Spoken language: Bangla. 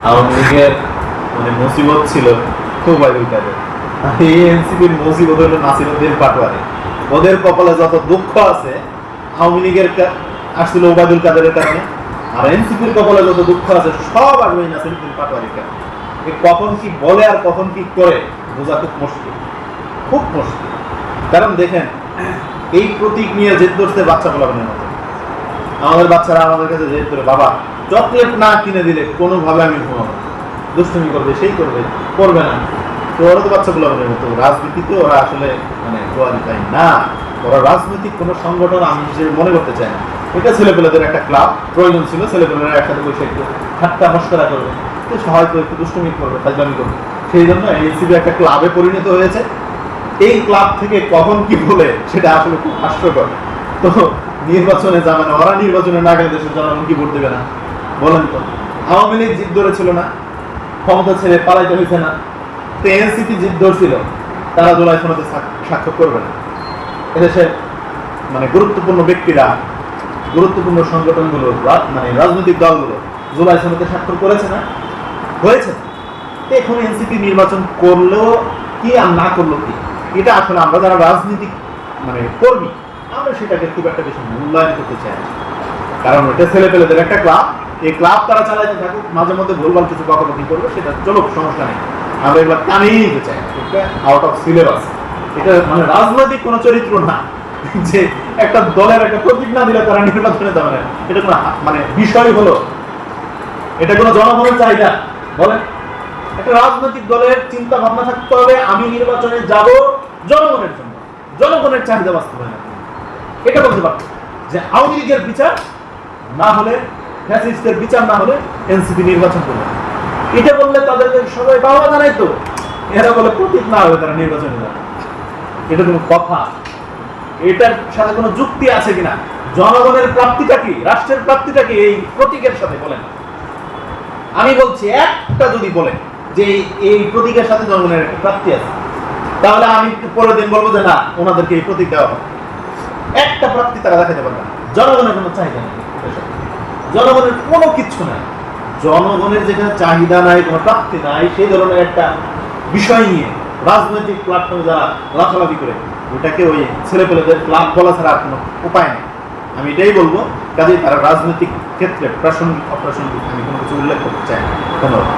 আওয়ামী লীগের মানে মুসিবত ছিল ওবায়দুল কাদের, এই এনসিপির মুসিবত হলো নাসিরউদ্দিন পাটোয়ারি। ওদের কপালে যত দুঃখ আছে আওয়ামী লীগের আসছিল ওবায়দুল কাদেরের কারণে, আর এনসিপির কপালে যত দুঃখ আছে সব আসবে নাসিরউদ্দিন পাটোয়ারির কারণে। কখন কি বলে আর কখন কি করে বোঝা খুব মুশকিল, খুব মুশকিল। কারণ দেখেন, এই প্রতীক নিয়ে জেদ ধরতে বাচ্চা বলাবেনের মতো। আমাদের বাচ্চারা আমাদের কাছে জেদ করে, বাবা চকলেট না কিনে দিলে কোনোভাবে আমি ঘুমাবো, দুষ্টুমি করবে, সেই করবে, করবে না। তো ওরা তো বাচ্চা বলাবেনের মতো। রাজনীতিতে ওরা আসলে মানে কোয়ালিফাই না, ওরা রাজনৈতিক কোনো সংগঠন আমি হিসেবে মনে করতে চাই না। এটা ছেলেপেলেদের একটা ক্লাব, প্রয়োজন ছিল ছেলেপেলেরা একসাথে বসে একটু ঠাট্টা মস্করা করবে, তো হয়তো একটু দুষ্টুমি করবে, ফাজলামি করবে। সেই জন্য এনসিপি একটা ক্লাবে পরিণত হয়েছে। এই ক্লাব থেকে কখন কি বলে সেটা আসলে খুব হাস্যকর। তো নির্বাচনে যাবে না, ওরা নির্বাচনে না গেলে দেশের জনগণ কি ভোট দেবে না বলেন তো? আওয়ামী লীগ জিদ ধরেছিল না, ক্ষমতা ছেড়ে পালাইতে হয়েছে না। তো এনসিপি জিদ ধরছিল, তারা জুলাই সনদে স্বাক্ষর করবে না। এদেশের মানে গুরুত্বপূর্ণ ব্যক্তিরা, গুরুত্বপূর্ণ সংগঠনগুলো, মানে রাজনৈতিক দলগুলো জুলাই সনদে স্বাক্ষর করেছে না, হয়েছে। এখন এনসিপি নির্বাচন করলেও কি আর না করলো কি, এটা আসলে আমরা যারা রাজনীতিক মানে কর্মী, আমরা সেটাকে খুব একটা বেশি মূল্যায়ন করতে চাই না। কারণ এটা ছেলেপেলেদের একটা ক্লাব, এই ক্লাব তারা চালাইতে থাকুক, মাঝে মধ্যে ভুলভাল কিছু বকাবকি করবে, সেটা চলুক, সমস্যা নেই। আমরা এগুলো কানেই নিতে চাই, এটা আউট অফ সিলেবাস। এটা মানে রাজনৈতিক কোনো চরিত্র না যে একটা দলের একটা প্রতীক না দিলে তারা নির্বাচনে যাবে না। এটা কোনো মানে বিষয় হলো, এটা কোনো জনগণের চাহিদা বলেন? একটা রাজনৈতিক দলের চিন্তা ভাবনা থাকতে হবে, আমি নির্বাচনে যাব জনগণের জন্য, জনগণের চাহিদা বাস্তবায়ন। এটা বলতে পারতো যে আওয়ামী লীগের বিচার না হলে, ফ্যাসিস্টের বিচার না হলে এনসিপি নির্বাচন করবে। এটা বললে তাদেরকে সবাই বাবা জানাই তো, এরা বলে প্রতীক না হবে তারা নির্বাচনে যাবে। এটা কোনো কথা? এটার সাথে কোনো যুক্তি আছে কিনা? জনগণের প্রাপ্তিটা কি, রাষ্ট্রের প্রাপ্তিটা কি এই প্রতীকের সাথে বলেন? আমি বলছি একটা যদি বলে যে এই প্রতীকের সাথে জনগণের একটা প্রাপ্তি আছে, তাহলে আমি পরের দিন বলবো যে না, ওনাদেরকে এই প্রতীক দেওয়া হবে। একটা প্রাপ্তি তারা দেখাতে পারবে না। জনগণের কোনো চাহিদা নেই, জনগণের কোনো কিচ্ছু নাই। জনগণের যেখানে চাহিদা নাই, কোনো প্রাপ্তি নাই, সেই ধরনের একটা বিষয় নিয়ে রাজনৈতিক প্ল্যাটফর্মে যারা লাফালাফি করে, ওটাকে ওই ছেলেপেলেদের ক্লাব বলা ছাড়া কোনো উপায় নেই। আমি এটাই বলবো, কাজেই তারা রাজনৈতিক ক্ষেত্রে প্রাসঙ্গিক অপ্রাসঙ্গিক আমি কোনো কিছু উল্লেখ করতে চাই না। ধন্যবাদ।